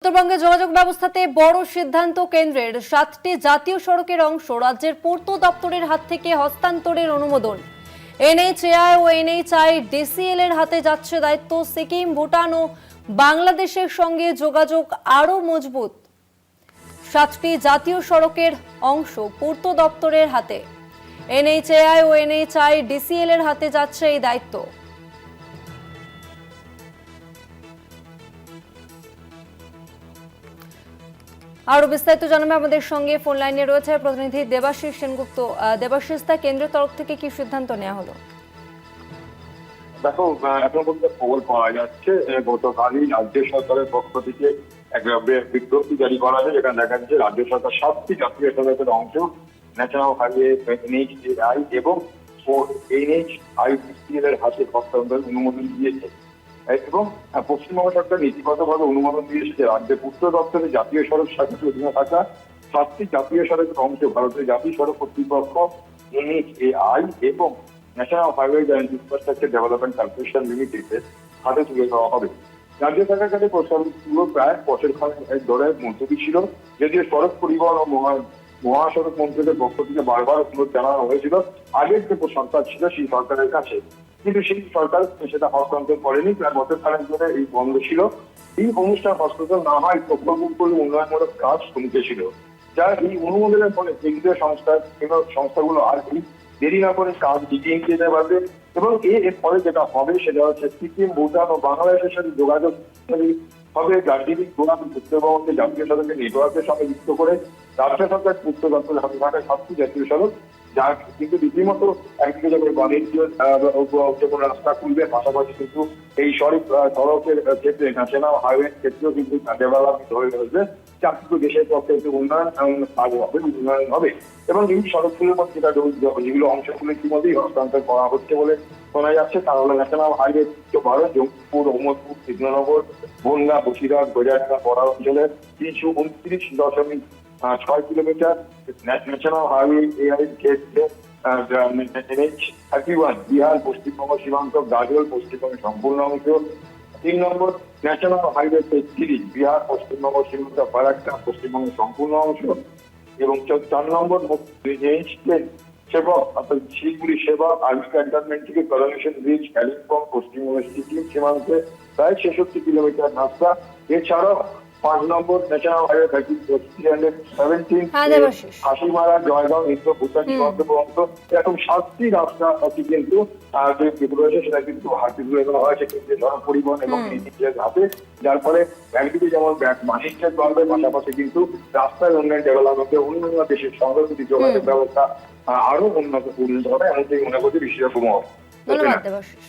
উত্তরবঙ্গে যোগাযোগ ব্যবস্থাতে বড় সিদ্ধান্ত কেন্দ্রের 7টি জাতীয় সড়কের অংশ রাজ্যের পূর্ত দপ্তরের হাত থেকে হস্তান্তরের অনুমোদন। এনএইচএআই ও এনএইচআইডিসিএল এর হাতে যাচ্ছে দায়িত্ব। সিকিম, ভুটান ও বাংলাদেশের সঙ্গে যোগাযোগ আরও মজবুত। 7টি জাতীয় সড়কের অংশ পূর্ত দপ্তরের হাতে। এনএইচএআই ও এনএইচআইডিসিএল এর হাতে যাচ্ছে এই দায়িত্ব। আরো বিস্তারিত জানাবে আমাদের সঙ্গে ফোন লাইনে রয়েছে প্রতিনিধি দেবাশিস সেনগুপ্ত। দেবাশিস, তা কেন্দ্রের তরফ থেকে কি সিদ্ধান্ত নেওয়া হলো? দেখো, এখন পর্যন্ত খবর পাওয়া যাচ্ছে গতকালই রাজ্য সরকারের পক্ষ থেকে এক বিজ্ঞপ্তি জারি করা হয়, যেখানে দেখা যাচ্ছে রাজ্য সরকার 7টি জাতীয় সড়কের অংশ ন্যাশনাল হাইওয়ে এনএইচএআই এবং এনএইচআইডিসিএল এর হাতে হস্তান্তরের অনুমোদন দিয়েছে। এবং পশ্চিমবঙ্গ সরকার নীতিগতভাবে অনুমোদন দিয়েছে যে রাজ্যের পূর্ত দপ্তরের জাতীয় সড়ক শাখার অধীনে থাকা 7টি জাতীয় সড়কের অংশ ভারতের জাতীয় সড়ক কর্তৃপক্ষ এনএইচএআই এবং national highway and infrastructure development corporation লিমিটেডের হাতে তুলে দেওয়া হবে। রাজ্য সরকারের কাছে প্রস্তাবগুলো প্রায় বছর খানেক ধরে মুলতবি ছিল, যদিও সড়ক পরিবহন ও মহাসড়ক মন্ত্রকের পক্ষ থেকে বারবার অনুরোধ জানানো হয়েছিল আগের যে সরকার ছিল সেই সরকারের কাছে, কিন্তু সেই সরকার সেটা হস্তান্তর করেনি। প্রায় বছর খানেক ধরে এই বন্ধ ছিল। এই অনুষ্ঠান হস্তান্তর না হয় প্রকল্প উন্নয়নমূলক কাজ থমকে ছিল, যা এই অনুমোদনের ফলে কেন্দ্রীয় সংস্থাগুলো আর এই দেরি না করে কাজ এগিয়ে নিতে যেতে পারবে। এবং এর ফলে যেটা হবে সেটা হচ্ছে সিকিম, ভুটান ও বাংলাদেশের সাথে যোগাযোগ হবে। দার্জিলিং, গোয়ান, উত্তরবঙ্গকে জাতীয় সড়কের নেটওয়ার্কের সঙ্গে যুক্ত করে রাজ্য সরকার পূর্ত দপ্তরের হাতে থাকা 7টি জাতীয় সড়ক, যা কিন্তু রীতিমতো একদিকে যখন বাণিজ্য যখন রাস্তা খুলবে, পাশাপাশি কিন্তু এই সড়কের ক্ষেত্রে ন্যাশনাল হাইওয়ে ক্ষেত্রেও কিন্তু ডেভেলপমেন্ট হয়ে রয়েছে, যা কিন্তু দেশের পক্ষে একটু উন্নয়ন হবে। এবং এই সড়কগুলোর মধ্যে যেগুলো অংশগুলো ইতিমধ্যেই হস্তান্তর করা হচ্ছে বলে শোনা যাচ্ছে, তা হলো ন্যাশনাল হাইওয়ে 12 জঙ্গিপুর, অহমদপুর, কৃষ্ণনগর, বনগা, বসিরহাট, গজারিয়া বড় অঞ্চলের 329.6 কিলোমিটার, ন্যাশনাল হাইওয়ে এআই ক্ষেত্রে NH31 বিহার পশ্চিমবঙ্গ সীমান্ত গাজল পশ্চিমবঙ্গের সম্পূর্ণ অংশ। 3 নম্বর ন্যাশনাল হাইওয়ে 33 বিহার পশ্চিমবঙ্গ সীমান্ত ফারাক্কা পশ্চিমবঙ্গের সম্পূর্ণ অংশ। এবং 4 নম্বর সেবক অর্থাৎ শিলিগুড়ি সেবক আর্মি ক্যান্টনমেন্ট থেকে করোনেশন ব্রিজ কালিম্পং পশ্চিমবঙ্গের সিকিম সীমান্তে প্রায় 66 কিলোমিটার রাস্তা। এছাড়াও 5 number national highway 317 Hasimara Jaigaon Indo Bhutan সীমান্ত পর্যন্ত এরকম 7টি রাস্তা কিন্তু রয়েছে, সেটা কিন্তু হাতে তুলে দেওয়া হয়েছে কেন্দ্রীয় সড়ক পরিবহন এবং নিজের হাতে, যার ফলে একদিকে যেমন বাণিজ্যের বাড়বে, পাশাপাশি কিন্তু রাস্তার উন্নয়ন ডেভেলপমেন্টে অন্যান্য দেশের সঙ্গে যদি যোগাযোগ ব্যবস্থা আরো উন্নত হবে, এমনটাই মনে করছে বিশেষজ্ঞ মহল। ধন্যবাদ দেবাশিস।